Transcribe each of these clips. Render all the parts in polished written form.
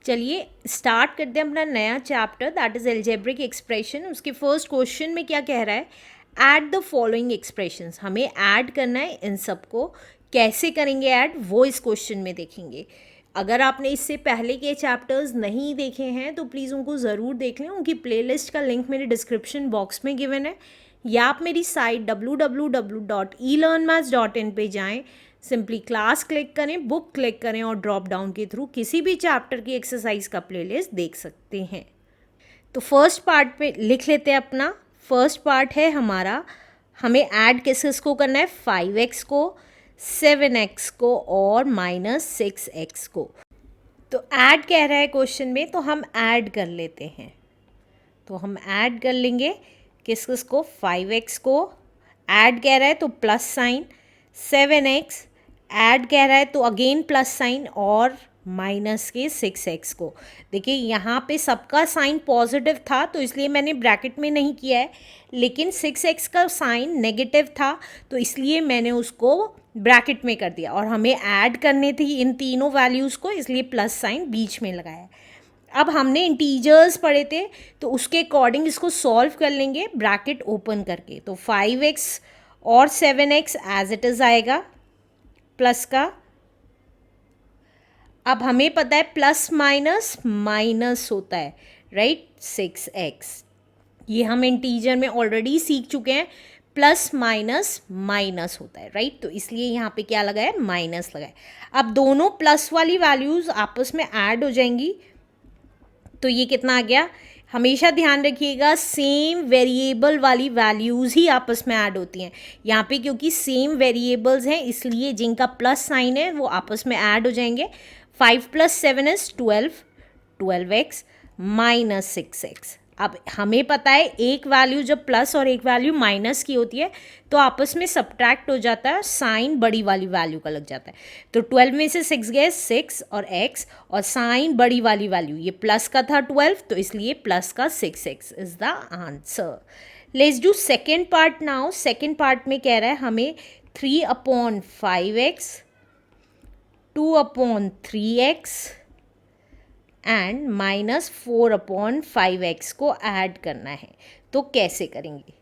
चलिए स्टार्ट करते हैं अपना नया chapter, that is algebraic expression. उसके फर्स्ट क्वेश्चन में क्या कह रहा है, ऐड द फॉलोइंग एक्सप्रेशंस। हमें ऐड करना है इन सबको। कैसे करेंगे ऐड, वो इस क्वेश्चन में देखेंगे। अगर आपने इससे पहले के चैप्टर्स नहीं देखे हैं तो प्लीज़ उनको ज़रूर देख लें। उनकी प्लेलिस्ट का लिंक मेरे डिस्क्रिप्शन बॉक्स में गिवन है, या आप मेरी साइट www.elearnmaths.in पे जाएं, सिंपली क्लास क्लिक करें, बुक क्लिक करें और ड्रॉप डाउन के थ्रू किसी भी चैप्टर की एक्सरसाइज का प्लेलिस्ट देख सकते हैं। तो फर्स्ट पार्ट पे लिख लेते हैं अपना। फर्स्ट पार्ट है हमारा, हमें ऐड किसको करना है, 5x को, 7x को और -6x को। तो ऐड कह रहा है क्वेश्चन में, तो हम ऐड कर लेते हैं। तो हम ऐड कर लेंगे किस को, 5x को ऐड कह रहा है तो प्लस साइन, 7x ऐड कह रहा है तो अगेन प्लस साइन, और माइनस के 6x को। देखिए यहाँ पे सबका साइन पॉजिटिव था तो इसलिए मैंने ब्रैकेट में नहीं किया है, लेकिन 6x का साइन नेगेटिव था तो इसलिए मैंने उसको ब्रैकेट में कर दिया, और हमें ऐड करने थी इन तीनों वैल्यूज़ को, इसलिए प्लस साइन बीच में लगाया। अब हमने इंटीजर्स पढ़े थे तो उसके अकॉर्डिंग इसको सॉल्व कर लेंगे ब्रैकेट ओपन करके। तो 5x और 7x एज इट इज़ आएगा प्लस का। अब हमें पता है प्लस माइनस माइनस होता है, राइट, 6x। ये हम इंटीजर में ऑलरेडी सीख चुके हैं, प्लस माइनस माइनस होता है, राइट। तो इसलिए यहाँ पे क्या लगा है, माइनस लगा है। अब दोनों प्लस वाली वैल्यूज़ आपस में ऐड हो जाएंगी, तो ये कितना आ गया। हमेशा ध्यान रखिएगा सेम वेरिएबल वाली वैल्यूज़ ही आपस में ऐड होती हैं। यहाँ पे क्योंकि सेम वेरिएबल्स हैं इसलिए जिनका प्लस साइन है वो आपस में ऐड हो जाएंगे। 5 + 7 is 12, 12x - 6x। अब हमें पता है एक वैल्यू जब प्लस और एक वैल्यू माइनस की होती है तो आपस में सब्ट्रैक्ट हो जाता है, साइन बड़ी वाली वैल्यू का लग जाता है। तो 12 में से 6 गए, 6 और x, और साइन बड़ी वाली वैल्यू ये प्लस का था 12 तो इसलिए प्लस का 6x is the answer. Let's do second part now. Second part में कह रहा है हमें 3/5x, 2/3x एंड -4/5x को ऐड करना है। तो कैसे करेंगे,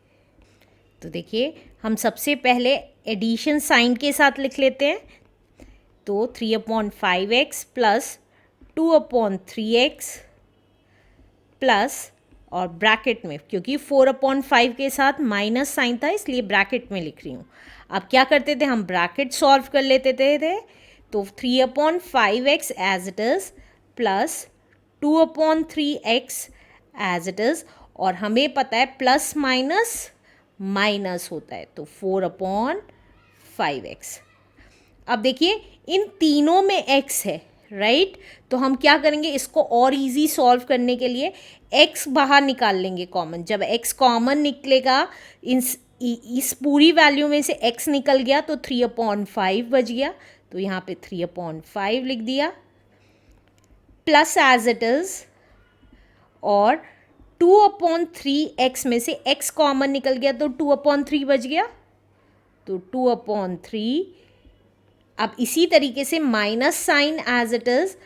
तो देखिए हम सबसे पहले एडिशन साइन के साथ लिख लेते हैं। तो 3/5x प्लस 2/3x प्लस, और ब्रैकेट में क्योंकि 4/5 के साथ माइनस साइन था इसलिए ब्रैकेट में लिख रही हूँ। अब क्या करते थे, हम ब्रैकेट सॉल्व कर लेते थे। तो 3/5x as it is plus 2/3x as it is, और हमें पता है प्लस माइनस माइनस होता है तो 4/5x। अब देखिए इन तीनों में x है, राइट। तो हम क्या करेंगे, इसको और इजी सॉल्व करने के लिए x बाहर निकाल लेंगे कॉमन। जब x कॉमन निकलेगा, इस पूरी वैल्यू में से x निकल गया तो 3/5 बच गया। तो यहाँ पे 3/5 लिख दिया प्लस एज इट इज़, और 2/3x में से x कॉमन निकल गया तो 2/3 बच गया, तो 2/3। अब इसी तरीके से minus sign as it is,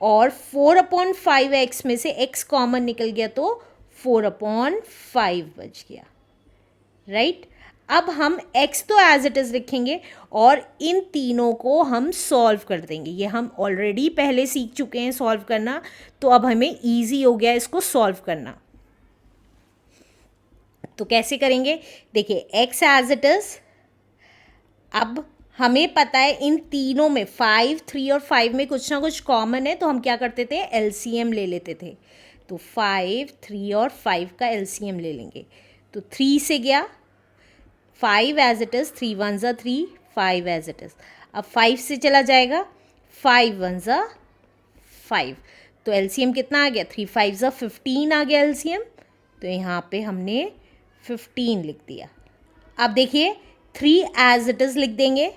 और 4/5x में से x कॉमन निकल गया तो 4/5 बच गया, राइट। अब हम x तो एज इट इज़ लिखेंगे और इन तीनों को हम सॉल्व कर देंगे। ये हम ऑलरेडी पहले सीख चुके हैं सॉल्व करना, तो अब हमें ईजी हो गया इसको सॉल्व करना। तो कैसे करेंगे, देखिए x एज इट इज़। अब हमें पता है इन तीनों में 5, 3 और 5 में कुछ ना कुछ कॉमन है, तो हम क्या करते थे, LCM ले लेते थे। तो 5, 3 और 5 का LCM ले लेंगे। तो 3 से गया, 5 एज इट इज़, 3 1 ज़ा 3, 5 एज इट इज़। अब 5 से चला जाएगा, 5 1 ज़ा 5, तो LCM कितना आ गया, 3 5 ज़ा 15 आ गया LCM। तो यहाँ पे हमने 15 लिख दिया। अब देखिए 3 एज इट इज़ लिख देंगे।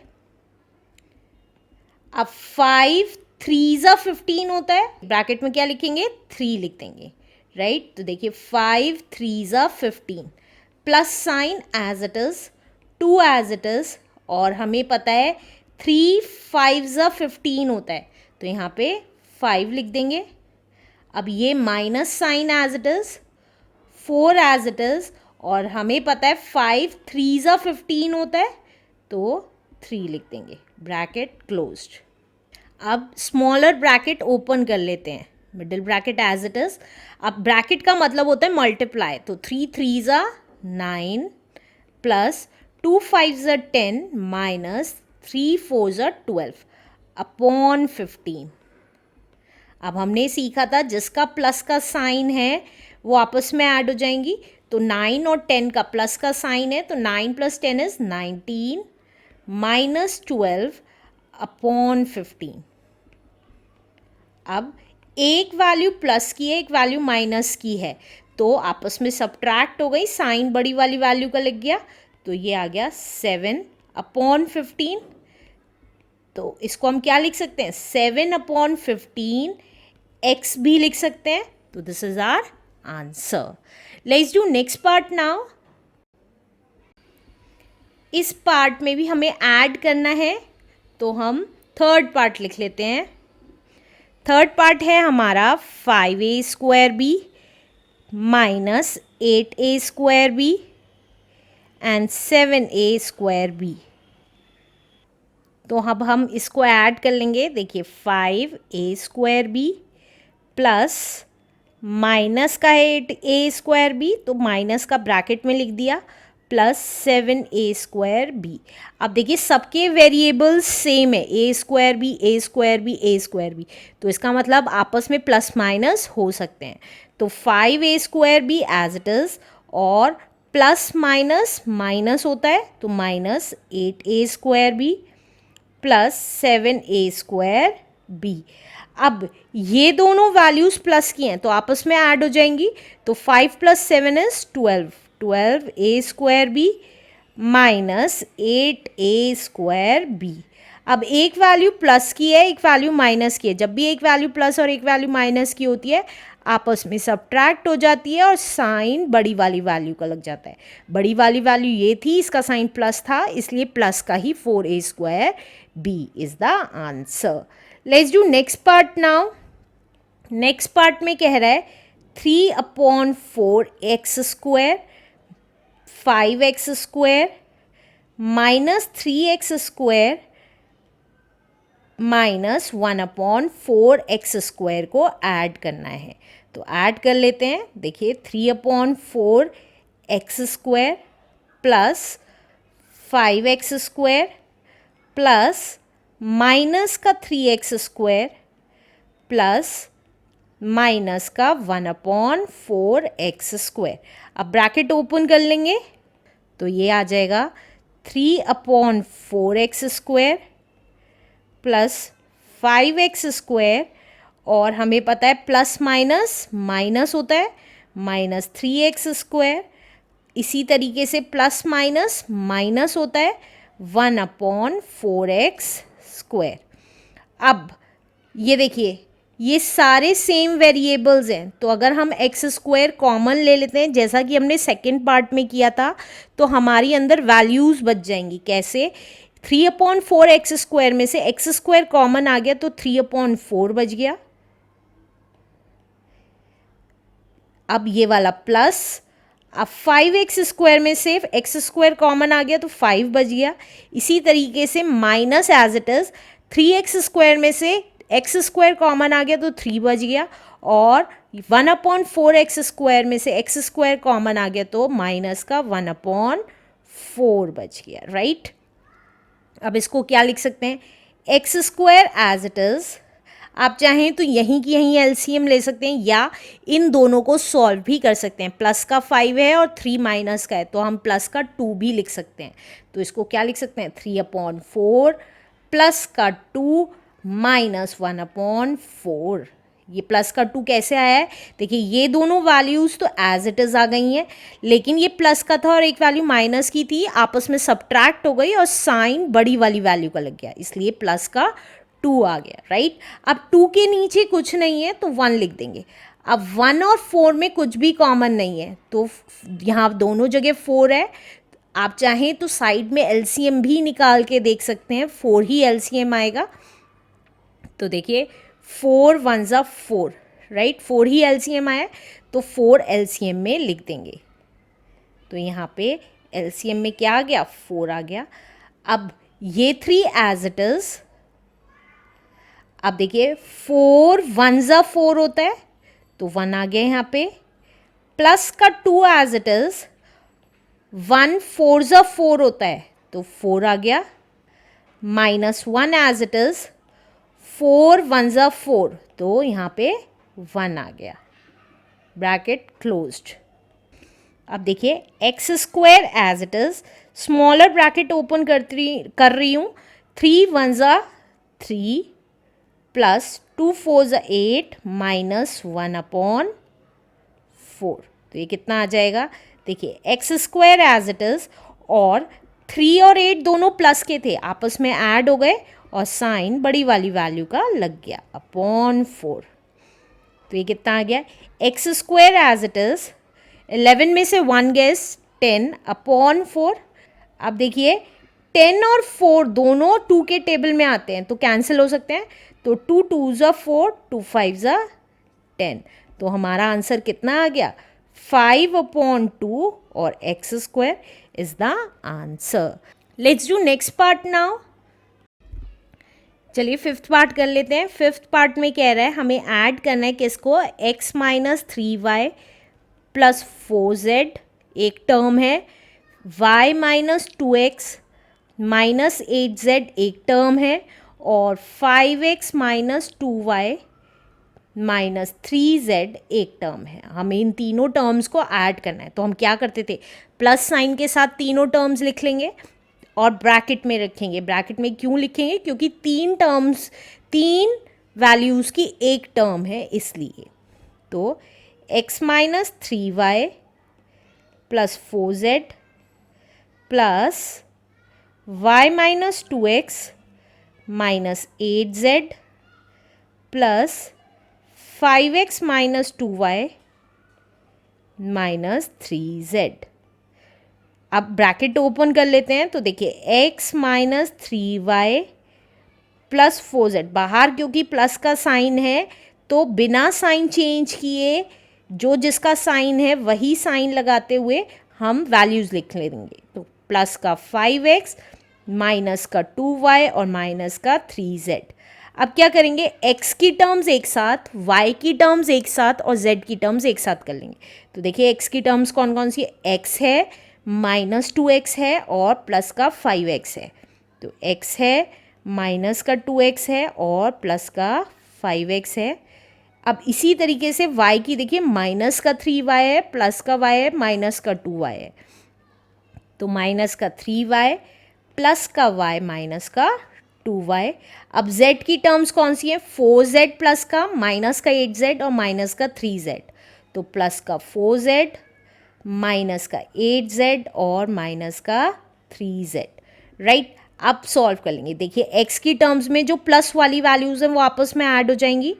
अब 5 3 ज़ा 15 होता है, ब्रैकेट में क्या लिखेंगे, 3 लिख देंगे, राइट। तो देखिए 5 3 ज़ा 15 plus sign as it is, 2 as it is, और हमें पता है 3 5 ज़ा 15 होता है तो यहाँ पे 5 लिख देंगे। अब ये minus sign as it is, 4 as it is, और हमें पता है 5 3 ज़ा 15 होता है, तो 3 लिख देंगे, ब्रैकेट क्लोज्ड। अब स्मॉलर ब्रैकेट ओपन कर लेते हैं, middle bracket as it is. अब ब्रैकेट का मतलब होता है मल्टीप्लाई, तो 3 3 ज़ा 9 प्लस 2 5 ज़ा 10 माइनस 3 4 ज़ा 12 अपॉन 15। अब हमने सीखा था जिसका प्लस का साइन है वो आपस में ऐड हो जाएंगी, तो 9 और 10 का प्लस का साइन है, तो 9 + 10 इज 19 माइनस 12 अपॉन 15। अब एक वैल्यू प्लस की है, एक वैल्यू माइनस की है, तो आपस में सब्ट्रैक्ट हो गई, साइन बड़ी वाली वैल्यू का लग गया, तो ये आ गया 7 अपॉन 15। तो इसको हम क्या लिख सकते हैं, 7 अपॉन 15 x भी लिख सकते हैं, तो this is our answer. Let's do next part now. इस पार्ट में भी हमें ऐड करना है, तो हम थर्ड पार्ट लिख लेते हैं। थर्ड पार्ट है हमारा 5a² minus 8a² and 7a²। तो अब हम इसको ऐड कर लेंगे, देखिए 5a² प्लस माइनस का है 8a², तो माइनस का ब्रैकेट में लिख दिया, प्लस 7a²। अब देखिए सबके वेरिएबल्स सेम है, a², तो इसका मतलब आपस में प्लस माइनस हो सकते हैं। तो 5a² एज इट इज़, और प्लस माइनस माइनस होता है, तो माइनस 8a² प्लस 7a²। अब ये दोनों वैल्यूज़ प्लस की हैं तो आपस में ऐड हो जाएंगी, तो 5 + 7 इज 12a² माइनस 8a²। अब एक वैल्यू प्लस की है, एक वैल्यू माइनस की है, जब भी एक वैल्यू प्लस और एक वैल्यू माइनस की होती है आपस में सब्ट्रैक्ट हो जाती है और साइन बड़ी वाली वैल्यू का लग जाता है। बड़ी वाली वैल्यू ये थी, इसका साइन प्लस था, इसलिए प्लस का ही 4a²b is the answer. Let's do next part now. Next part में कह रहा है 3/4x² 5x² minus 3x² minus 1/4x² को ऐड करना है, तो ऐड कर लेते हैं। देखिए 3/4x² plus 5x² plus minus का 3x² प्लस माइनस का 1/4x²। अब ब्रैकेट ओपन कर लेंगे, तो ये आ जाएगा 3/4x² प्लस 5x², और हमें पता है प्लस माइनस माइनस होता है, माइनस 3x²। इसी तरीके से प्लस माइनस माइनस होता है, 1/4x²। अब ये देखिए ये सारे सेम वेरिएबल्स हैं, तो अगर हम x² कॉमन ले लेते हैं जैसा कि हमने सेकेंड पार्ट में किया था, तो हमारी अंदर वैल्यूज़ बच जाएंगी। कैसे, 3/4x² में से x² कॉमन आ गया तो 3/4 बच गया। अब ये वाला प्लस, अब 5x² में से x² कॉमन आ गया तो 5 बच गया। इसी तरीके से minus as it is, 3x² में से x² कॉमन आ गया तो 3 बच गया, और 1/4x² में से x² कॉमन आ गया तो माइनस का 1/4 बच गया, राइट। अब इसको क्या लिख सकते हैं, x² एज इट इज़, आप चाहें तो यहीं की यहीं एलसीएम ले सकते हैं या इन दोनों को सॉल्व भी कर सकते हैं। प्लस का 5 है और 3 माइनस का है, तो हम प्लस का 2 भी लिख सकते हैं। तो इसको क्या लिख सकते हैं, 3/4 प्लस का 2 माइनस 1/4। ये प्लस का 2 कैसे आया है, देखिए ये दोनों वैल्यूज़ तो एज इट इज़ आ गई हैं, लेकिन ये प्लस का था और एक वैल्यू माइनस की थी, आपस में सब्ट्रैक्ट हो गई और साइन बड़ी वाली वैल्यू का लग गया, इसलिए प्लस का 2 आ गया, राइट। अब 2 के नीचे कुछ नहीं है तो 1 लिख देंगे। अब 1 और 4 में कुछ भी कॉमन नहीं है, तो यहाँ दोनों जगह 4 है। आप चाहें तो साइड में एलसीएम भी निकाल के देख सकते हैं, 4 ही एलसीएम आएगा। तो देखिए 4 1 ज़ा 4, राइट, 4 ही एलसीएम आया तो 4 एलसीएम में लिख देंगे। तो यहाँ पे एलसीएम में क्या आ गया, 4 आ गया। अब ये 3 एज इट इज, अब देखिए 4 1 ज़ा 4 होता है तो 1 आ गया यहाँ पे, प्लस का 2 एज इट इज, 1 4 ज़ा 4 होता है तो 4 आ गया, माइनस 1 एज इट इज, 4 1 ज़ा 4 तो यहाँ पे 1 आ गया, ब्रैकेट क्लोज्ड। अब देखिए X square as it is, smaller bracket open कर रही हूँ, 3 1 ज़ा 3 प्लस 2 4 ज़ा 8 माइनस 1 अपॉन 4, तो ये कितना आ जाएगा, देखिए X square as it is, और 3 और 8 दोनों प्लस के थे, आपस में ऐड हो गए और साइन बड़ी वाली वैल्यू का लग गया अपॉन 4, तो ये कितना आ गया, X square as it is, 11 में से 1 गैस 10 अपॉन 4। अब देखिए 10 और 4 दोनों 2 के टेबल में आते हैं तो कैंसिल हो सकते हैं, तो 2 2 ज़ा 4, 2 5 ज़ा 10, तो हमारा आंसर कितना आ गया, 5 अपॉन 2 और x square is the answer. Let's do next part now. चलिए फिफ्थ पार्ट कर लेते हैं। फिफ्थ पार्ट में कह रहा है हमें ऐड करना है किसको, x minus 3y plus 4z एक टर्म है, y minus 2x minus 8z एक टर्म है, और 5x minus 2y minus 3z एक टर्म है। हमें इन तीनों टर्म्स को ऐड करना है, तो हम क्या करते थे, प्लस साइन के साथ तीनों टर्म्स लिख लेंगे और ब्रैकेट में रखेंगे। ब्रैकेट में क्यों लिखेंगे, क्योंकि 3 टर्म्स 3 वैल्यूज़ की एक टर्म है इसलिए। तो x minus 3y plus 4z plus y minus 2x minus 8z plus 5x minus 2y minus 3z। अब ब्रैकेट ओपन कर लेते हैं, तो देखिए x minus 3y plus 4z, बाहर क्योंकि प्लस का साइन है तो बिना साइन चेंज किए जो जिसका साइन है वही साइन लगाते हुए हम वैल्यूज़ लिख लेंगे। तो प्लस का 5x माइनस का 2y और माइनस का 3z। अब क्या करेंगे, x की टर्म्स एक साथ, y की टर्म्स एक साथ और z की टर्म्स एक साथ कर लेंगे। तो देखिए x की टर्म्स कौन कौन सी, x है, माइनस 2x है और प्लस का 5x है। तो x है, माइनस का 2x है और प्लस का 5x है। अब इसी तरीके से y की देखिए माइनस का 3y है, प्लस का y है, माइनस का 2y है। तो माइनस का 3y प्लस का y माइनस का 2y। अब z की टर्म्स कौन सी है, 4z प्लस का, माइनस का 8z और माइनस का 3z। तो प्लस का 4z माइनस का 8z और माइनस का 3z, राइट। अब सॉल्व कर लेंगे। देखिए x की टर्म्स में जो प्लस वाली वैल्यूज़ हैं वो आपस में ऐड हो जाएंगी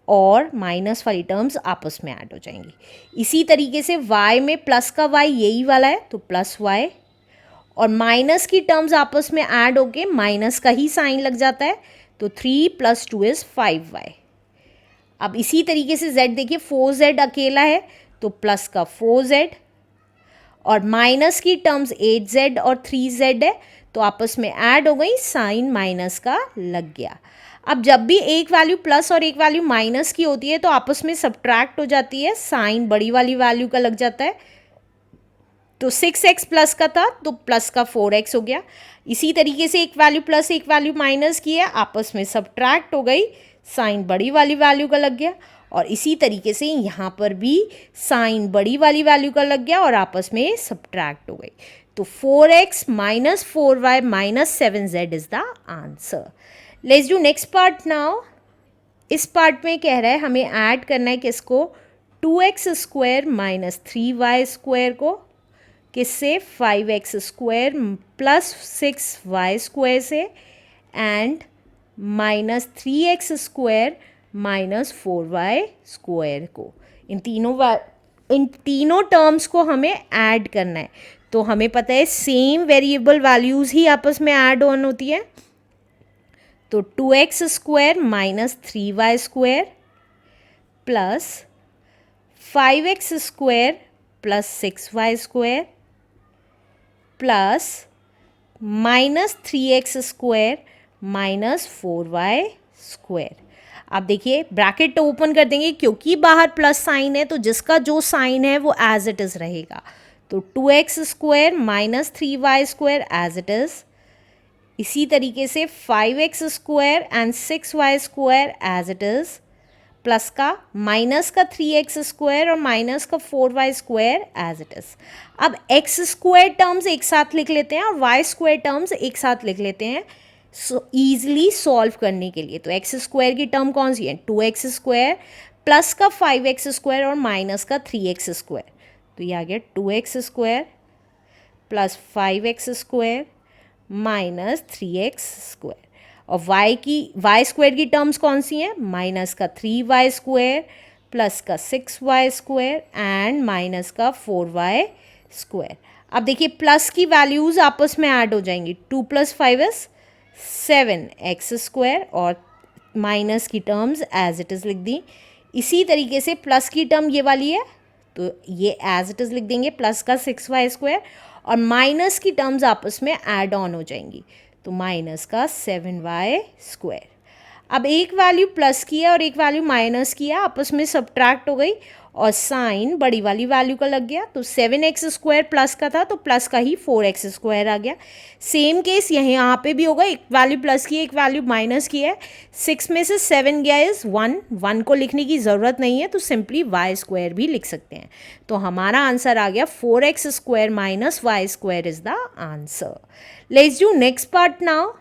और माइनस वाली टर्म्स आपस में ऐड हो जाएंगी। इसी तरीके से y में प्लस का y यही वाला है तो प्लस y, और माइनस की टर्म्स आपस में ऐड होके माइनस का ही साइन लग जाता है, तो 3 प्लस 2 इज़ 5y। अब इसी तरीके से z देखिए 4z अकेला है तो प्लस का 4z, और माइनस की टर्म्स 8z और 3z है तो आपस में ऐड हो गई, साइन माइनस का लग गया। अब जब भी एक वैल्यू प्लस और एक वैल्यू माइनस की होती है तो आपस में सब्ट्रैक्ट हो जाती है, साइन बड़ी वाली वैल्यू का लग जाता है। तो 6x प्लस का था तो प्लस का 4x हो गया। इसी तरीके से एक वैल्यू प्लस एक वैल्यू माइनस की है, आपस में सब्ट्रैक्ट हो गई, साइन बड़ी वाली वैल्यू का लग गया। और इसी तरीके से यहाँ पर भी साइन बड़ी वाली वैल्यू का लग गया और आपस में सब्ट्रैक्ट हो गई। तो 4x minus 4y minus 7z is the answer. Let's do next part now. इस पार्ट में कह रहा है हमें ऐड करना है किसको, 2x square minus 3y square को, किससे, 5x square plus 6y square से, and minus 3x square minus 4y square को। इन तीनों टर्म्स को हमें ऐड करना है। तो हमें पता है सेम वेरिएबल वैल्यूज़ ही आपस में ऐड ऑन होती है। तो 2x square minus 3y square plus 5x square plus 6y square plus -3x square minus 4y square. अब देखिए ब्रैकेट ओपन कर देंगे, क्योंकि बाहर प्लस साइन है तो जिसका जो साइन है वो एज इट इज़ रहेगा। तो 2x square minus 3y square as it is. इसी तरीके से 5x square and 6y square as it is, plus का माइनस का 3x स्क्वायर और माइनस का 4y square as it is. अब x स्क्वायर टर्म्स एक साथ लिख लेते हैं और y स्क्वायर टर्म्स एक साथ लिख लेते हैं ईजिली सॉल्व करने के लिए। तो x स्क्वायर की टर्म कौन सी है, 2x स्क्वायर प्लस का 5x स्क्वायर और माइनस का 3x स्क्वायर। तो ये आ गया 2x square plus 5x square minus 3x square. और y स्क्वायर की टर्म्स कौन सी हैं, माइनस का 3y स्क्वायर प्लस का 6y स्क्वायर एंड माइनस का 4y स्क्वायर। अब देखिए प्लस की वैल्यूज़ आपस में ऐड हो जाएंगी, 2 + 5 = 7x स्क्वायर और माइनस की टर्म्स एज इट इज़ लिख दी। इसी तरीके से प्लस की टर्म ये वाली है तो ये एज इट इज़ लिख देंगे, प्लस का 6y स्क्वायर और माइनस की टर्म्स आपस में ऐड ऑन हो जाएंगी तो माइनस का 7y स्क्वायर। अब एक वैल्यू प्लस की है और एक वैल्यू माइनस की है, आपस में सब्ट्रैक्ट हो गई और साइन बड़ी वाली वैल्यू का लग गया। तो 7x स्क्वायर प्लस का था तो प्लस का ही 4x स्क्वायर आ गया। सेम केस यहाँ पे भी होगा, एक वैल्यू प्लस की है एक वैल्यू माइनस की है, 6 में से 7 गया इज 1 को लिखने की ज़रूरत नहीं है तो सिंपली y स्क्वायर भी लिख सकते हैं। तो हमारा आंसर आ गया 4x square minus y square is the answer. Let's do next part now.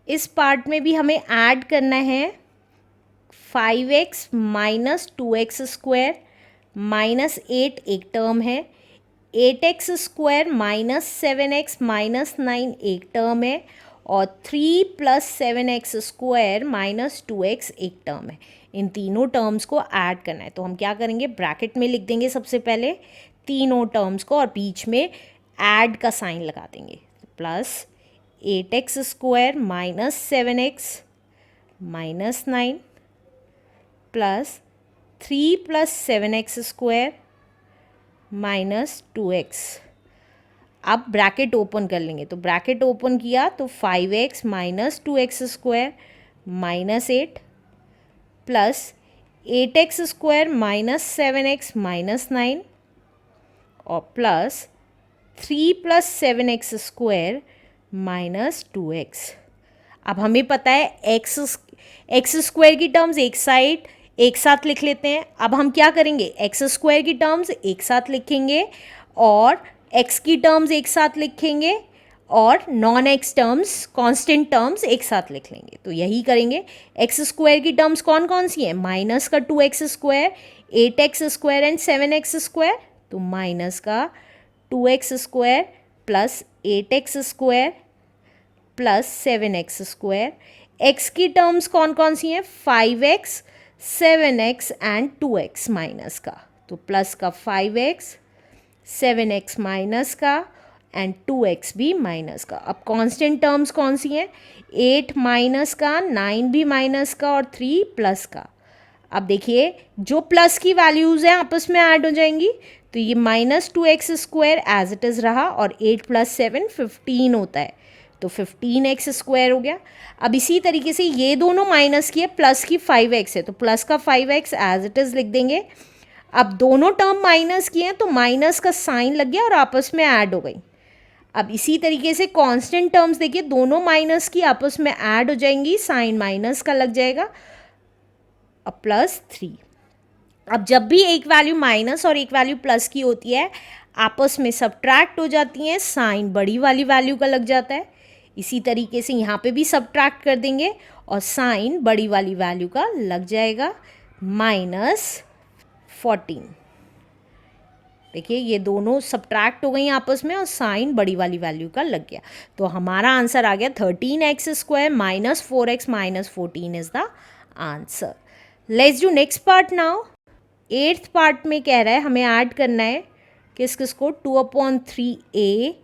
इस पार्ट में भी हमें ऐड करना है 5x minus 2x square minus 8 एक टर्म है, 8x square minus 7x minus 9 एक टर्म है और 3 + 7x स्क्वायर माइनस 2x एक टर्म है। इन तीनों टर्म्स को ऐड करना है तो हम क्या करेंगे, ब्रैकेट में लिख देंगे सबसे पहले तीनों टर्म्स को और बीच में ऐड का साइन लगा देंगे। Plus 8x square minus 7x minus 9 plus 3 + 7x square minus 2x। अब ब्रैकेट ओपन कर लेंगे तो ब्रैकेट ओपन किया तो 5x minus 2x square minus 8 plus 8x square minus 7x minus 9 और plus 3 + 7x square minus 2x। अब हमें पता है एक्स स्क्वायर की टर्म्स एक साथ लिख लेते हैं। अब हम क्या करेंगे, एक्स स्क्वायर की टर्म्स एक साथ लिखेंगे और एक्स की टर्म्स एक साथ लिखेंगे और non x terms constant terms एक साथ लिख लेंगे। तो यही करेंगे। एक्स स्क्वायर की टर्म्स कौन कौन सी हैं, माइनस का 2x square 8x square and 7x square, तो माइनस का 2x square plus 8x square plus 7x square. x की टर्म्स कौन कौन सी हैं, 5x 7x and 2x minus का, तो प्लस का 5x 7x माइनस का एंड 2x भी माइनस का। अब कांस्टेंट टर्म्स कौन सी हैं, 8 माइनस का, 9 भी माइनस का और 3 प्लस का। अब देखिए जो प्लस की वैल्यूज़ हैं आपस में ऐड हो जाएंगी तो ये minus 2x square as it is रहा और 8 + 7 15 होता है तो 15x स्क्वायर हो गया। अब इसी तरीके से ये दोनों माइनस की है, प्लस की 5x है तो प्लस का 5x एज इट इज़ लिख देंगे। अब दोनों टर्म माइनस की हैं तो माइनस का साइन लग गया और आपस में ऐड हो गई। अब इसी तरीके से कांस्टेंट टर्म्स देखिए दोनों माइनस की आपस में ऐड हो जाएंगी, साइन माइनस का लग जाएगा और +3। अब जब भी एक वैल्यू माइनस और एक वैल्यू प्लस की होती है आपस में सब्ट्रैक्ट हो जाती हैं, साइन बड़ी वाली वैल्यू का लग जाता है। इसी तरीके से यहाँ पे भी सब्ट्रैक्ट कर देंगे और साइन बड़ी वाली वैल्यू का लग जाएगा -14। देखिए ये दोनों सब्ट्रैक्ट हो गई आपस में और साइन बड़ी वाली वैल्यू का लग गया। तो हमारा आंसर आ गया 13x square minus 4x minus 14 is the answer. Let's do next part now. 8th part में कह रहा है हमें ऐड करना है किसको, 2/3a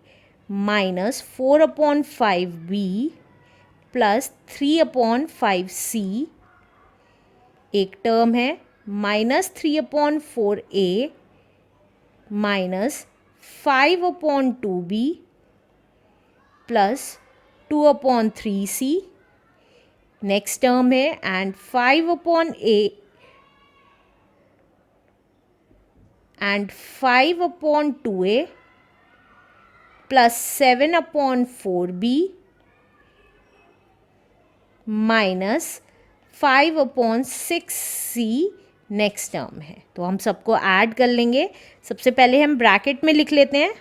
minus 4/5b plus 3/5c एक टर्म है -3/4a -5/2b plus 2/3c। Next term है and 5/a and 5/2a plus 7/4b minus 5/6c next term है। तो हम सबको ऐड कर लेंगे। सबसे पहले हम ब्रैकेट में लिख लेते हैं।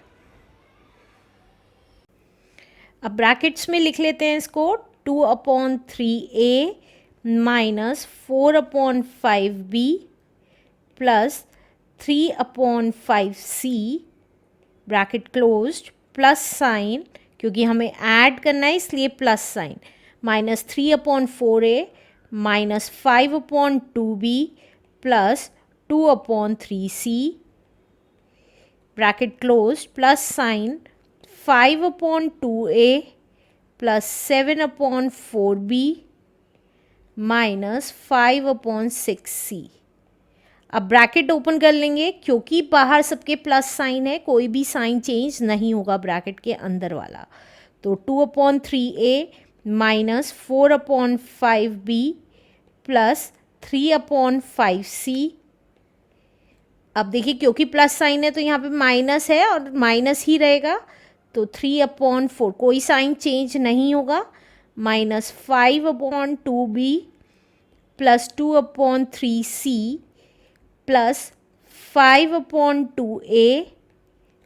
अब ब्रैकेट्स में लिख लेते हैं इसको 2/3a minus 4/5b plus 3/5c bracket closed plus sign, क्योंकि हमें ऐड करना है इसलिए plus sign, -3/4a minus 5/2b plus 2/3c bracket closed plus sign 5/2a plus 7/4b minus 5/6c। अब ब्रैकेट ओपन कर लेंगे, क्योंकि बाहर सबके प्लस साइन है, कोई भी साइन चेंज नहीं होगा ब्रैकेट के अंदर वाला। तो 2/3a minus 4/5b plus 3/5c। अब देखिए क्योंकि प्लस साइन है तो यहाँ पे माइनस है और माइनस ही रहेगा, तो 3/4 कोई साइन चेंज नहीं होगा, minus 5/2b plus 2/3c plus 5/2a,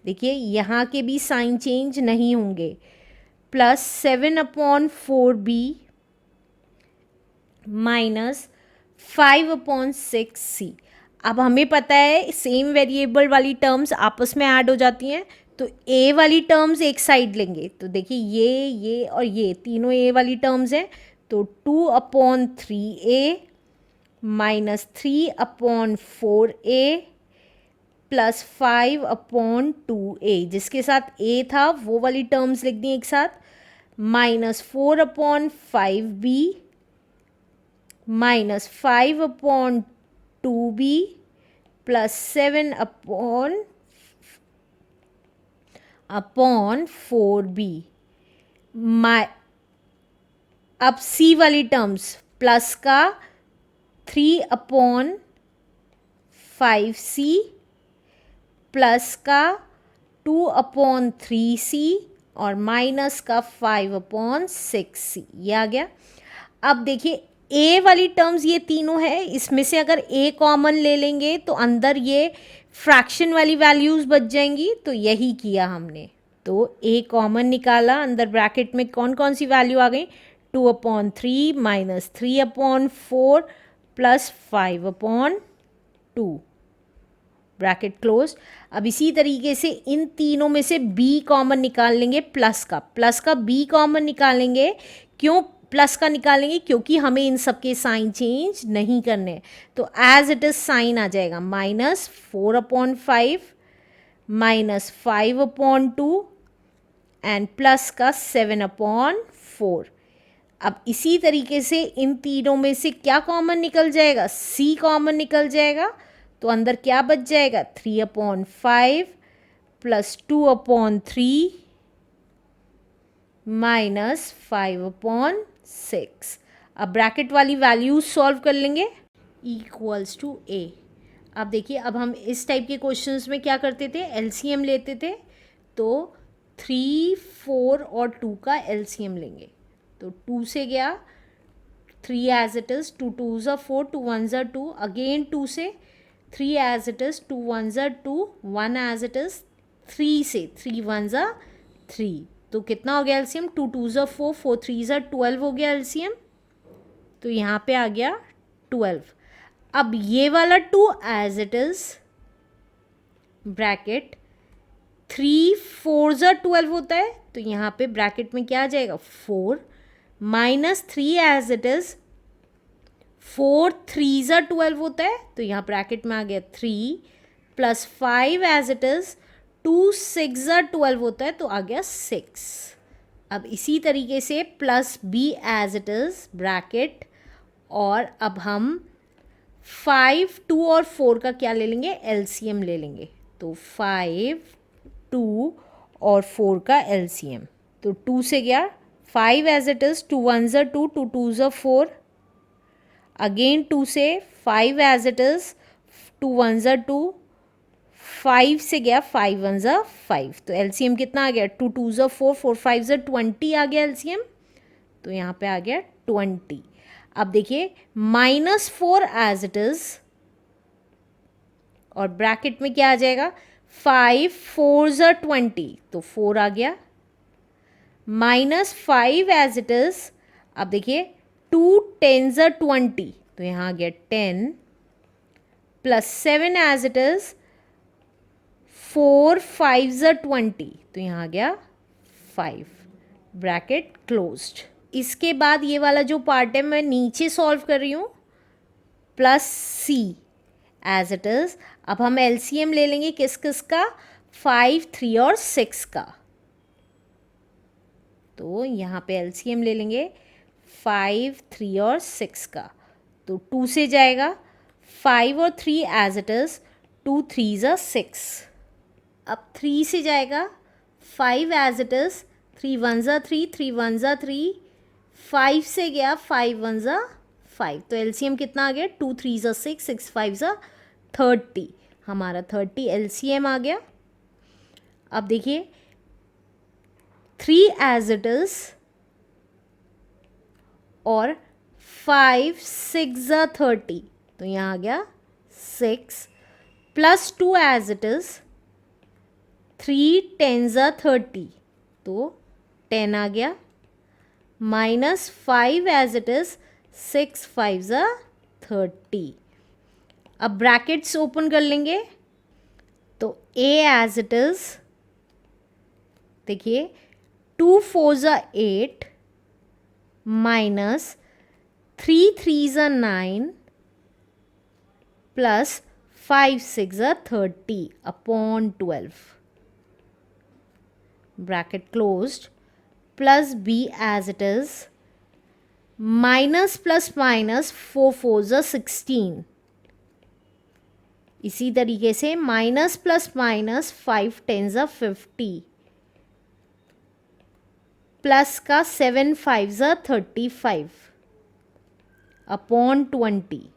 देखिए यहाँ के भी साइन चेंज नहीं होंगे, प्लस 7/4b माइनस 5/6c। अब हमें पता है सेम वेरिएबल वाली टर्म्स आपस में ऐड हो जाती हैं, तो a वाली टर्म्स एक साइड लेंगे। तो देखिए ये और ये तीनों a वाली टर्म्स हैं, तो 2/3a minus 3/4a plus 5/2a, जिसके साथ a था वो वाली टर्म्स लिख दी एक साथ, minus 4/5b minus 5/2b plus 7/4b। अब c वाली टर्म्स प्लस का 3/5c प्लस का 2/3c और माइनस का 5/6c, ये आ गया। अब देखिए a वाली टर्म्स ये तीनों है, इसमें से अगर a कॉमन ले लेंगे तो अंदर ये फ्रैक्शन वाली वैल्यूज़ बच जाएंगी, तो यही किया हमने। तो a कॉमन निकाला, अंदर ब्रैकेट में कौन कौन सी वैल्यू आ गई, 2/3 माइनस 3/4 प्लस 5/2 ब्रैकेट क्लोज। अब इसी तरीके से इन तीनों में से b कॉमन निकाल लेंगे, प्लस का b कॉमन निकालेंगे। क्यों प्लस का निकालेंगे, क्योंकि हमें इन सब के साइन चेंज नहीं करने, तो एज इट इज साइन आ जाएगा, माइनस 4/5 माइनस 5/2 एंड प्लस का 7/4। अब इसी तरीके से इन तीनों में से क्या कॉमन निकल जाएगा, c कॉमन निकल जाएगा, तो अंदर क्या बच जाएगा, 3/5 प्लस 2/3 माइनस 5/6। अब ब्रैकेट वाली वैल्यूज सॉल्व कर लेंगे, इक्वल्स टू a। अब देखिए अब हम इस टाइप के क्वेश्चंस में क्या करते थे, एलसीएम लेते थे, तो 3, 4 और 2 का एलसीएम लेंगे। तो 2 से गया 3 as it is, 2 2s are 4, 2 1s are 2, again 2 से 3 as it is, 2 1s are 2, 1 as it is, 3 से 3 1s are 3, तो कितना हो गया LCM, 2 2s are 4, 4 3s are 12 हो गया एलसीएम, तो यहाँ पे आ गया 12। अब ये वाला 2 as it is, bracket 3 4s are 12 होता है, तो यहाँ पे ब्रैकेट में क्या आ जाएगा, 4 minus 3 as it is, 4 3s are 12 होता है, तो यहाँ ब्रैकेट में आ गया 3 plus 5 as it is, 2 6s are 12 होता है, तो आ गया 6। अब इसी तरीके से plus b as it is bracket, और अब हम 5, 2 और 4 का क्या ले लेंगे, एलसीएम ले लेंगे। तो 5, 2 और 4 का एलसीएम, तो 2 से गया 5 एज इट इज़, 2 1 ज़ा 2, 2 2 ज़ा 4, अगेन 2 से 5 एज इट इज़, 2 1 ज़ा 2, 5 से गया 5 1 ज़ा 5, तो एलसीएम कितना आ गया, 2 2 ज़ा 4, 4 5 ज़ा 20 आ गया एलसीएम, तो यहाँ पे आ गया 20। अब देखिए -4 एज इट इज़, और ब्रैकेट में क्या आ जाएगा, 5 4 ज़ा 20, तो 4 आ गया, -5 एज इट इज़, अब देखिए 2 10 ज़ा 20, तो यहाँ आ गया 10, +7 एज इट इज़, 4 5 ज़ा 20, तो यहाँ आ गया 5, ब्रैकेट क्लोज्ड। इसके बाद ये वाला जो पार्ट है मैं नीचे सॉल्व कर रही हूँ, +c एज इट इज़। अब हम एलसीएम ले लेंगे किस किस का, 5 3 और 6 का, तो यहाँ पे एलसीएम ले लेंगे 5 3 और 6 का, तो 2 से जाएगा 5 और 3 एज इट इज़, 2 3 ज़ा 6, अब 3 से जाएगा 5 एज इट इज़, 3 1 ज़ा 3, 3 1 ज़ा 3, 5 से गया 5 1 ज़ा 5, तो एलसीएम कितना आ गया, 2 3 ज़ा 6, 6 5 ज़ा 30, हमारा 30 एलसीएम आ गया। अब देखिए 3 एज इट इज़ और 5 6 ज़ा 30, तो यहाँ आ गया 6, +2 एज इट इज़, 3 10 ज़ा 30, तो 10 आ गया, -5 एज इट इज़, 6 5 ज़ा 30। अब ब्रैकेट्स ओपन कर लेंगे, तो a एज इट इज़, देखिए 2 4 ज़ा 8, -3 3 ज़ा 9, +5 6 ज़ा 30 upon 12, bracket closed, +b as it is, -+- 4 4 ज़ा 16, इसी तरीके से -+- 5 10 ज़ा 50, प्लस का 7 5 ज़ा 35 अपॉन 20,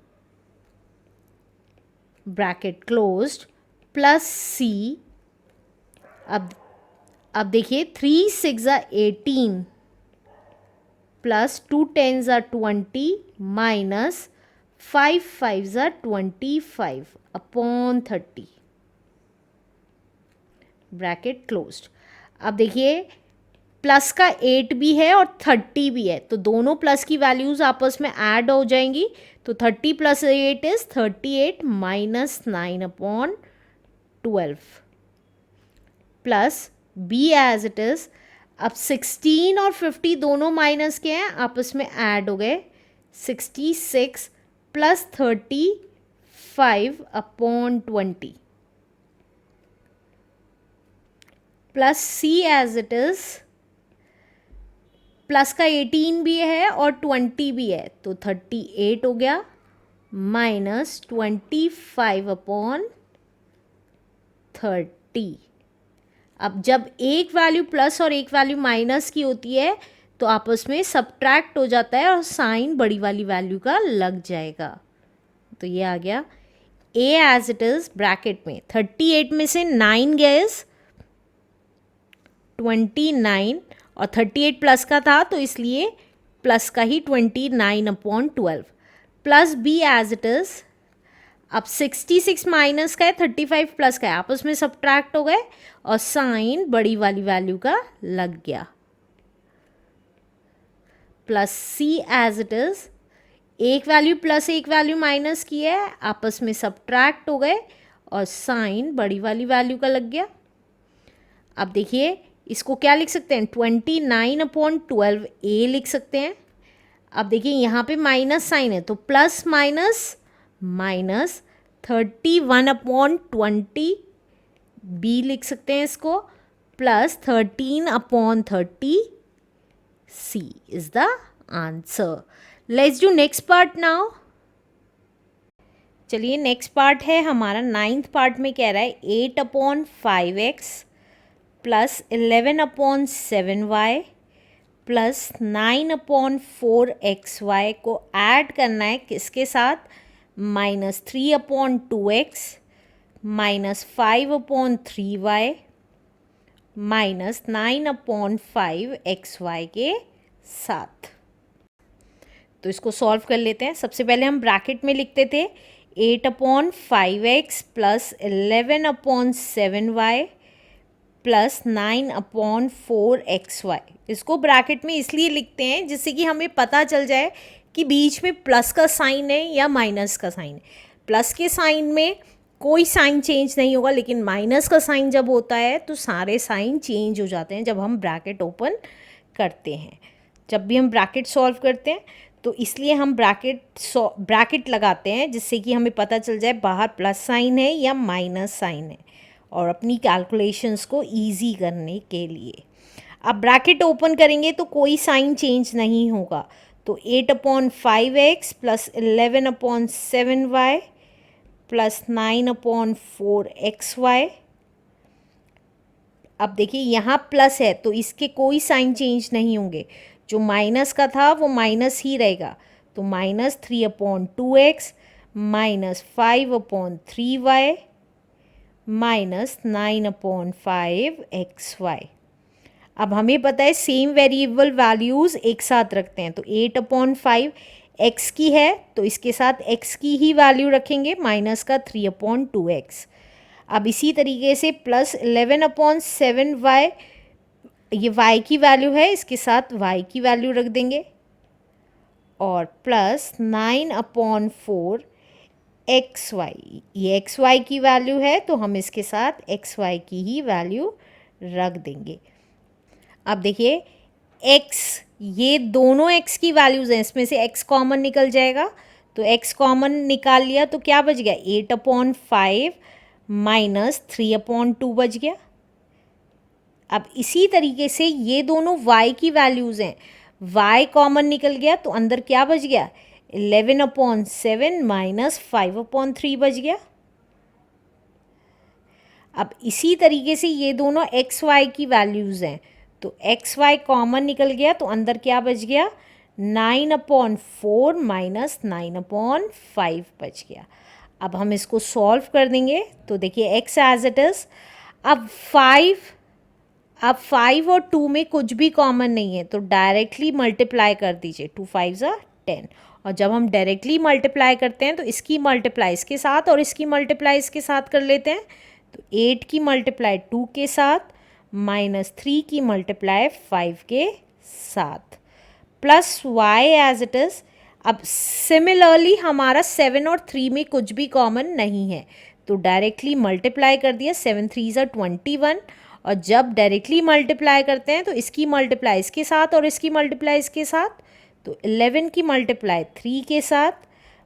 ब्रैकेट क्लोज्ड, +c। अब देखिए 3 6 ज़ा 18, +2 10 ज़ा 20, -5 5 ज़ा 25 अपॉन 30, ब्रैकेट क्लोज्ड। अब देखिए प्लस का 8 भी है और 30 भी है, तो दोनों प्लस की वैल्यूज़ आपस में ऐड हो जाएंगी, तो 30 + 8 is 38, -9 upon 12, plus b as it is. अब 16 और 50 दोनों माइनस के हैं, आपस में ऐड हो गए, 66 + 35 upon 20, plus c as it is, plus का 18 भी है और 20 भी है, तो 38 हो गया, -25 अपॉन 30। अब जब एक वैल्यू प्लस और एक वैल्यू माइनस की होती है तो आपस में सब्ट्रैक्ट हो जाता है और साइन बड़ी वाली वैल्यू का लग जाएगा, तो ये आ गया a एज इट इज़, ब्रैकेट में 38 में से 9 गए 29, और 38 प्लस का था तो इसलिए प्लस का ही 29 upon 12, plus b as it is. अब 66 माइनस का है, 35 प्लस का है, आपस में सब्ट्रैक्ट हो गए और साइन बड़ी वाली वैल्यू का लग गया, plus c as it is. एक वैल्यू प्लस एक वैल्यू माइनस की है, आपस में सब्ट्रैक्ट हो गए और साइन बड़ी वाली वैल्यू का लग गया। अब देखिए इसको क्या लिख सकते हैं, 29 अपॉन 12 a लिख सकते हैं। अब देखिए यहाँ पे माइनस साइन है तो plus minus minus, 31 upon 20 b लिख सकते हैं इसको, plus 13 upon 30 c is the answer. Let's do next part now. चलिए नेक्स्ट पार्ट है हमारा 9th पार्ट में कह रहा है 8/5x plus 11/7y plus 9/4xy को ऐड करना है किसके साथ, -3/2x minus 5/3y minus 9/5xy के साथ। तो इसको सॉल्व कर लेते हैं। सबसे पहले हम ब्रैकेट में लिखते थे 8/5x plus 11/7y plus 9/4xy। इसको ब्रैकेट में इसलिए लिखते हैं जिससे कि हमें पता चल जाए कि बीच में प्लस का साइन है या माइनस का साइन है। प्लस के साइन में कोई साइन चेंज नहीं होगा, लेकिन माइनस का साइन जब होता है तो सारे साइन चेंज हो जाते हैं जब हम ब्रैकेट ओपन करते हैं। जब भी हम ब्रैकेट सॉल्व करते हैं तो इसलिए हम ब्रैकेट लगाते हैं जिससे कि हमें पता चल जाए बाहर प्लस साइन है या माइनस साइन है, और अपनी कैलकुलेशंस को इजी करने के लिए। अब ब्रैकेट ओपन करेंगे तो कोई साइन चेंज नहीं होगा, तो 8/5x plus 11/7y plus 9/4xy। अब देखिए यहाँ प्लस है तो इसके कोई साइन चेंज नहीं होंगे, जो माइनस का था वो माइनस ही रहेगा, तो -3/2x minus 5/3y minus 9/5xy। अब हमें पता है सेम वेरिएबल वैल्यूज़ एक साथ रखते हैं, तो 8/5 x की है तो इसके साथ x की ही वैल्यू रखेंगे, माइनस का 3/2x। अब इसी तरीके से प्लस 11/7y, ये y की वैल्यू है, इसके साथ y की वैल्यू रख देंगे, और प्लस 9/4xy, ये xy की वैल्यू है तो हम इसके साथ xy की ही वैल्यू रख देंगे। अब देखिए x, ये दोनों x की वैल्यूज़ हैं, इसमें से x कॉमन निकल जाएगा, तो x कॉमन निकाल लिया तो क्या बच गया, 8/5 माइनस 3/2 बच गया। अब इसी तरीके से ये दोनों y की वैल्यूज़ हैं, y कॉमन निकल गया तो अंदर क्या बच गया, 11/7 माइनस 5/3 बच गया। अब इसी तरीके से ये दोनों एक्स वाई की वैल्यूज़ हैं, तो एक्स वाई कॉमन निकल गया तो अंदर क्या बच गया, 9/4 माइनस 9/5 बच गया। अब हम इसको सॉल्व कर देंगे तो देखिए एक्स एज इट इज़। अब 5 और 2 में कुछ भी कॉमन नहीं है तो डायरेक्टली मल्टीप्लाई कर दीजिए, 2 5 10। और जब हम डायरेक्टली मल्टीप्लाई करते हैं तो इसकी मल्टीप्लाई इसके साथ और इसकी मल्टीप्लाई इसके साथ कर लेते हैं, तो 8 की मल्टीप्लाई 2 के साथ माइनस 3 की मल्टीप्लाई 5 के साथ plus y as it is. अब सिमिलरली हमारा 7 और 3 में कुछ भी कॉमन नहीं है तो डायरेक्टली मल्टीप्लाई कर दिया, 7 3 21। और जब डायरेक्टली मल्टीप्लाई करते हैं तो इसकी मल्टीप्लाई इसके साथ और इसकी मल्टीप्लाई इसके साथ, तो 11 की मल्टीप्लाई 3 के साथ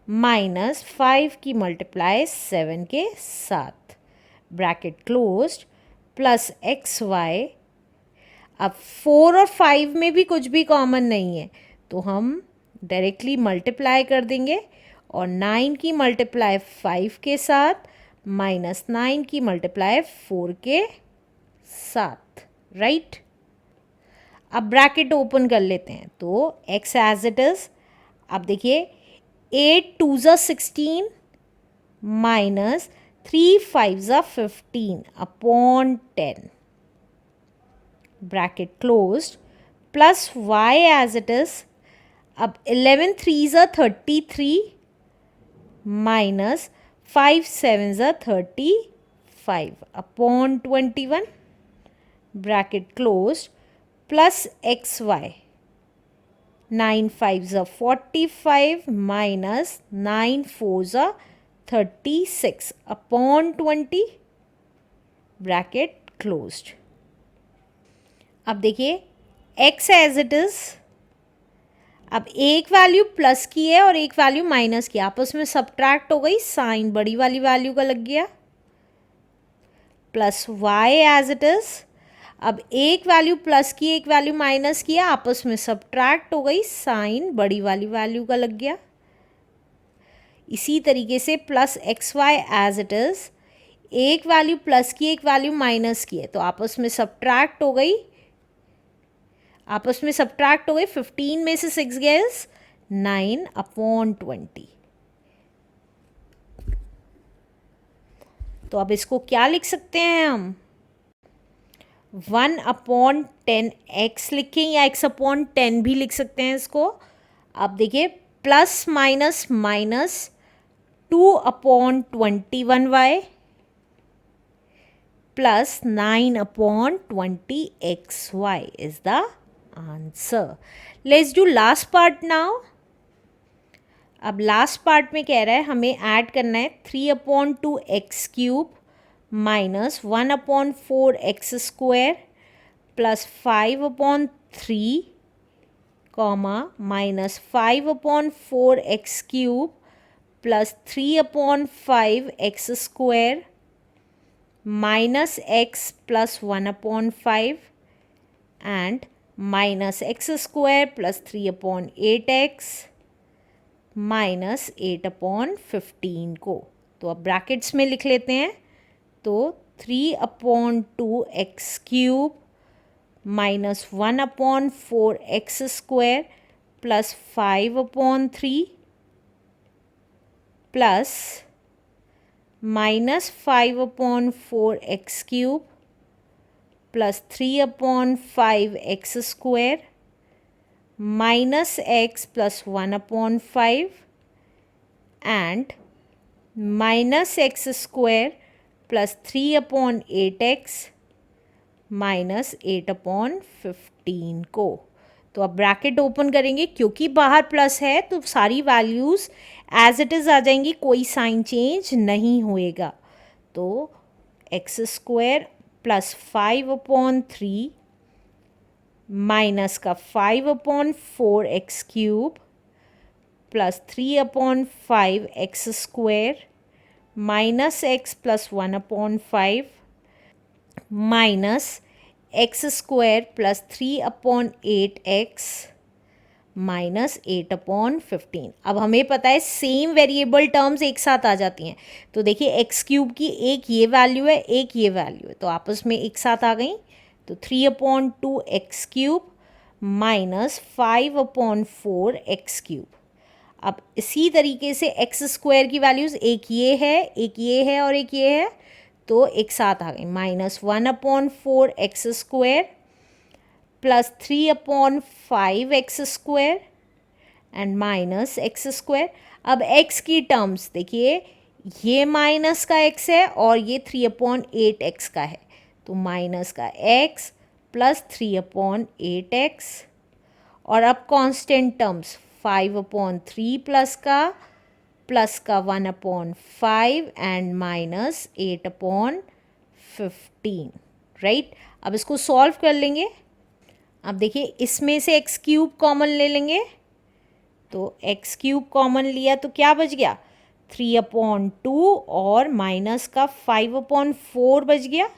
माइनस 5 की मल्टीप्लाई 7 के साथ, bracket closed, plus X Y. अब 4 और 5 में भी कुछ भी कॉमन नहीं है तो हम डायरेक्टली मल्टीप्लाई कर देंगे, और 9 की मल्टीप्लाई 5 के साथ माइनस 9 की मल्टीप्लाई 4 के साथ, राइट। अब ब्रैकेट ओपन कर लेते हैं तो x एज इट इज़। अब देखिए 8 2 16 minus 3 5 15 upon 10, bracket closed, plus y as it is. अब 11 3 33 minus 5 7 35 upon 21, bracket closed, plus X Y, 9 5 45 minus 9 4 36 upon 20, bracket closed. अब देखिए x एज इट इज़। अब एक वैल्यू प्लस की है और एक वैल्यू माइनस की, आपस में सब्ट्रैक्ट हो गई, साइन बड़ी वाली वैल्यू का लग गया, plus y as it is. अब एक वैल्यू प्लस की एक वैल्यू माइनस की है, आपस में सब्ट्रैक्ट हो गई, साइन बड़ी वाली वैल्यू का लग गया। इसी तरीके से plus X Y as it is, एक वैल्यू प्लस की एक वैल्यू माइनस की है तो आपस में सब्ट्रैक्ट हो गई, 15 में से 6 गया 9/20। तो अब इसको क्या लिख सकते हैं हम, 1/10x लिखें या x/10 भी लिख सकते हैं इसको। अब देखिए plus minus minus 2/21y plus 9/20xy is the answer. Let's do last part now. अब लास्ट पार्ट में कह रहा है हमें ऐड करना है 3/2x³ minus 1/4x² plus 5/3 minus 5/4x³ plus 3/5x² minus x plus 1/5 and minus x² plus 3/8x minus 8/15 को। तो अब ब्रैकेट्स में लिख लेते हैं, तो 3/2x³ minus 1/4x² plus 5/3 plus minus 5/4x³ plus 3/5x² minus x plus 1/5 and minus x² plus 3/8x minus 8/15 को। तो अब ब्रैकेट ओपन करेंगे, क्योंकि बाहर प्लस है तो सारी वैल्यूज़ एज इट इज़ आ जाएंगी, कोई साइन चेंज नहीं होएगा। तो x² प्लस 5/3 माइनस का 5/4x³ plus 3/5x² minus x plus 1/5 minus x² plus 3/8x minus 8/15। अब हमें पता है सेम वेरिएबल टर्म्स एक साथ आ जाती हैं, तो देखिए x³ की एक ये वैल्यू है, एक ये वैल्यू है, तो आपस में एक साथ आ गई। तो 3/2x³ माइनस 5/4x³। अब इसी तरीके से x² की वैल्यूज़ एक ये है, एक ये है और एक ये है, तो एक साथ आ गई। Minus 1/4x² plus 3/5x² and minus x²। अब x की टर्म्स देखिए, ये माइनस का x है और ये 3/8x का है, तो माइनस का x प्लस 3/8x और अब कांस्टेंट टर्म्स 5/3 प्लस का 1/5 एंड माइनस 8/15, राइट। अब इसको सॉल्व कर लेंगे। अब देखिए इसमें से x³ कॉमन ले लेंगे, तो x³ कॉमन लिया तो क्या बच गया, 3/2 और माइनस का 5/4 बच गया।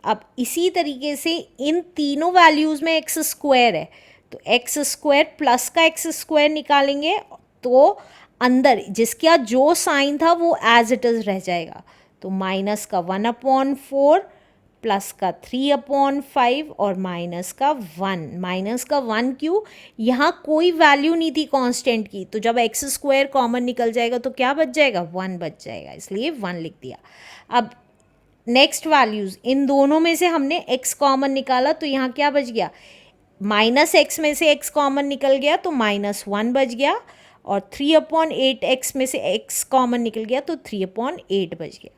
अब इसी तरीके से इन तीनों वैल्यूज़ में x² है, तो x² प्लस का x² निकालेंगे तो अंदर जिसका जो साइन था वो एज इट इज़ रह जाएगा। तो माइनस का 1/4 प्लस का 3/5 और माइनस का 1। माइनस का 1 क्यों, यहाँ कोई वैल्यू नहीं थी कांस्टेंट की, तो जब x² कॉमन निकल जाएगा तो क्या बच जाएगा, 1 बच जाएगा, इसलिए 1 लिख दिया। अब नेक्स्ट वैल्यूज़, इन दोनों में से हमने x कॉमन निकाला तो यहाँ क्या बच गया, माइनस x में से x कॉमन निकल गया तो माइनस 1 बच गया, और 3/8x में से x कॉमन निकल गया तो 3/8 बच गया।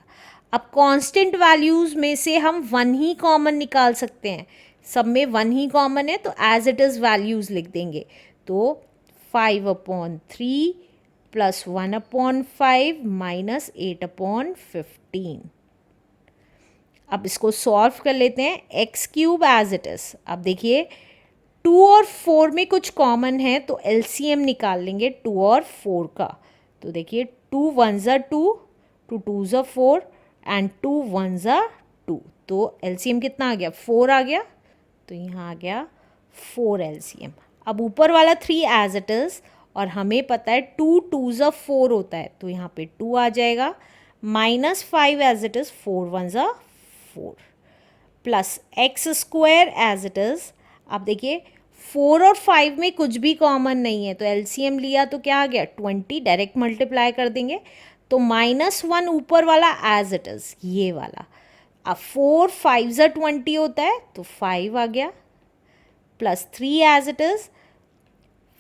अब कांस्टेंट वैल्यूज़ में से हम 1 ही कॉमन निकाल सकते हैं, सब में 1 ही कॉमन है, तो एज इट इज़ वैल्यूज़ लिख देंगे। तो 5/3 प्लस 1/5 माइनस 8/15। अब इसको सॉल्व कर लेते हैं, x³ एज इट इज़। अब देखिए 2 और 4 में कुछ कॉमन है, तो LCM निकाल लेंगे 2 और 4 का। तो देखिए 2 1s are 2, 2 2s are 4 and 2 1s are 2, तो LCM कितना आ गया, 4 आ गया, तो यहाँ आ गया 4 LCM। अब ऊपर वाला 3 एज इट इज़ और हमें पता है 2 2s 4 होता है, तो यहाँ पे 2 आ जाएगा, -5 as it is, 4 1s 4, plus X square as it is. अब देखिए 4 और 5 में कुछ भी कॉमन नहीं है, तो एलसीएम लिया तो क्या आ गया 20, डायरेक्ट मल्टीप्लाई कर देंगे, तो -1 ऊपर वाला एज इट इज़, ये वाला। अब 4 5s 20 होता है, तो 5 आ गया, plus 3 as it is,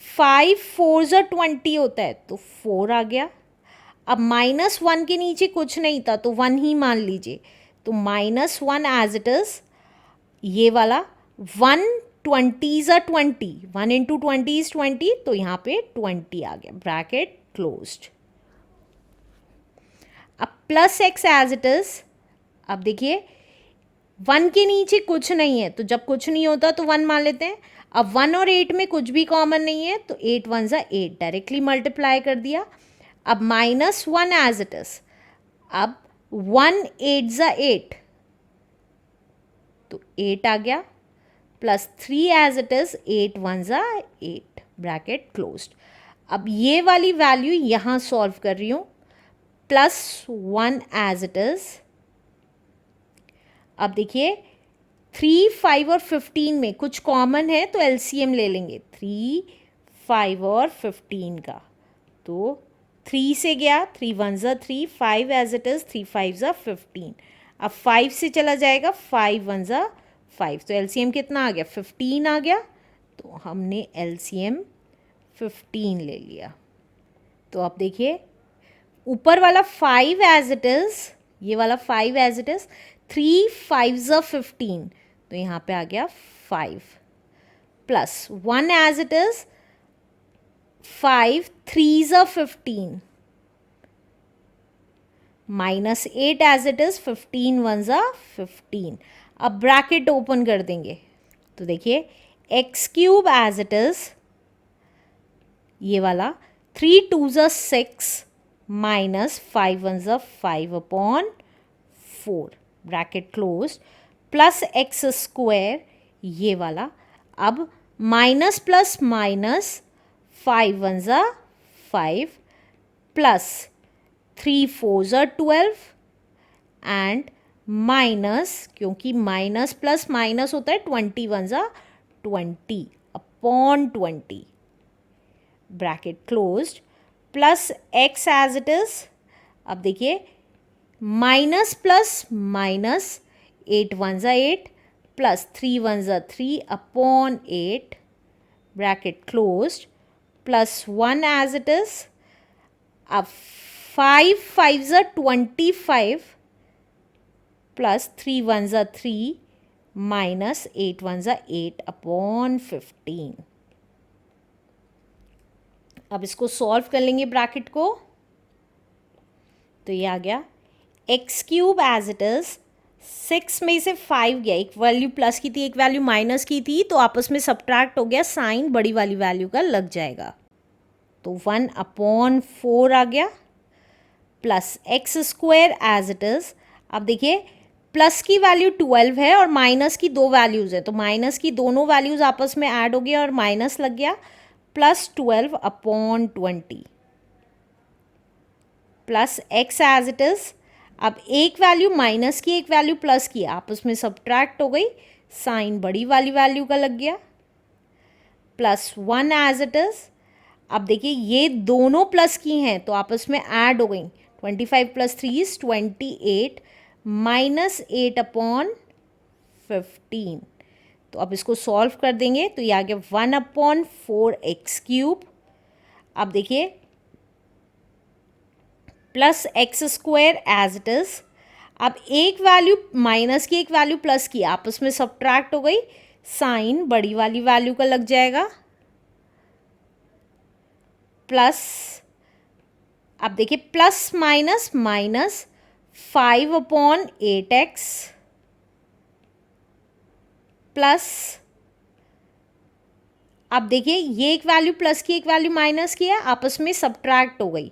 5 4s 20 होता है, तो 4 आ गया। अब -1 के नीचे कुछ नहीं था, तो 1 ही मान लीजिए, तो -1 एज इट इज़, ये वाला 1 20s 20, 1 इंटू 20 इज 20, तो यहाँ पे 20 आ गया, ब्रैकेट क्लोज्ड। अब plus X as it is, अब देखिए 1 के नीचे कुछ नहीं है, तो जब कुछ नहीं होता तो 1 मान लेते हैं। अब 1 और 8 में कुछ भी कॉमन नहीं है, तो 8 1s 8, डायरेक्टली मल्टीप्लाई कर दिया। अब -1 एज इट इज़, अब 1 8s 8, तो 8 आ गया, plus 3 as it is, 8 1s 8, bracket closed. अब ये वाली वैल्यू यहाँ सॉल्व कर रही हूँ, +1 एज इट इज़। अब देखिए 3 5 और 15 में कुछ कॉमन है, तो एलसीएम ले लेंगे 3 5 और 15 का, तो 3 से गया, 3 1s 3, 5 as it is, 3 5s 15। अब 5 से चला जाएगा, 5 1s 5, तो एलसीएम कितना आ गया 15 आ गया, तो हमने एलसीएम 15 ले लिया। तो अब देखिए ऊपर वाला 5 एज इट इज़, ये वाला 5 एज इट इज़, 3 5s 15, तो यहाँ पे आ गया 5, plus 1 as it is, 5 3s 15, -8 as it is, 15 1s 15। अब ब्रैकेट ओपन कर देंगे, तो देखिए x³ एज इट इज़, ये वाला 3 2s 6 -5 1s 5 upon 4, bracket close, plus X square, ये वाला। अब minus plus minus, 5 1s 5, plus 3 4s 12, and minus, क्योंकि माइनस प्लस माइनस होता है, 20 1s 20 upon 20, bracket closed, plus X as it is. अब देखिए minus plus minus, 8 1s 8, plus 3 1s 3 upon 8, bracket closed, plus 1 as it is. अब 5 5s 25, plus 3 1s 3, minus 8 1s 8 upon 15। अब इसको solve कर लेंगे bracket को, तो ये आ गया x³ एज इट इज़, 6 में से 5 गया, एक वैल्यू प्लस की थी एक वैल्यू माइनस की थी, तो आपस में सब्ट्रैक्ट हो गया, साइन बड़ी वाली वैल्यू का लग जाएगा, तो 1 अपॉन 4 आ गया, plus x² as it is. अब देखिए प्लस की वैल्यू 12 है और माइनस की 2 वैल्यूज़ है, तो माइनस की दोनों वैल्यूज़ आपस में ऐड हो गया और माइनस लग गया, plus 12 upon 20, plus x as it is. अब एक वैल्यू माइनस की एक वैल्यू प्लस की, आपस में सब्ट्रैक्ट हो गई, साइन बड़ी वाली वैल्यू का लग गया, प्लस 1 एज इट इज़। अब देखिए ये दोनों प्लस की हैं, तो आपस में ऐड हो गई, 25 + 3 इज 28, -8 अपॉन 15। तो अब इसको सॉल्व कर देंगे, तो ये आ गया 1 अपॉन 4 x³। अब देखिए plus x² as it is. अब एक वैल्यू माइनस की एक वैल्यू प्लस की, आपस में सब्ट्रैक्ट हो गई, साइन बड़ी वाली वैल्यू का लग जाएगा, प्लस, अब देखिए plus minus minus, 5 upon 8x, plus, अब देखिए ये एक वैल्यू प्लस की एक वैल्यू माइनस की है, आपस में सब्ट्रैक्ट हो गई,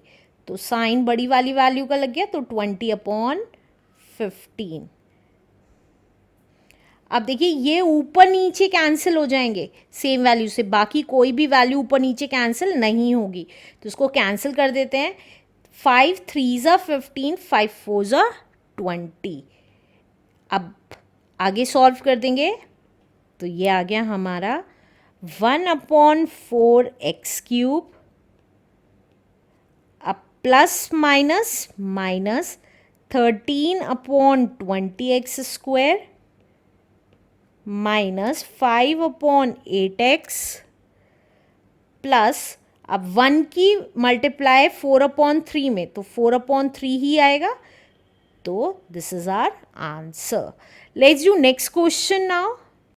तो साइन बड़ी वाली वैल्यू का लग गया, तो 20 अपॉन 15। अब देखिए ये ऊपर नीचे कैंसिल हो जाएंगे सेम वैल्यू से, बाकी कोई भी वैल्यू ऊपर नीचे कैंसिल नहीं होगी, तो इसको कैंसिल कर देते हैं। 5 3 15, 5 4 20। अब आगे सॉल्व कर देंगे तो ये आ गया हमारा 1/4x³, अब plus minus minus 13/20x² minus 5/8x plus, अब 1 की मल्टीप्लाई 4/3 में, तो 4/3 ही आएगा, तो this is our answer. Let's do next question now.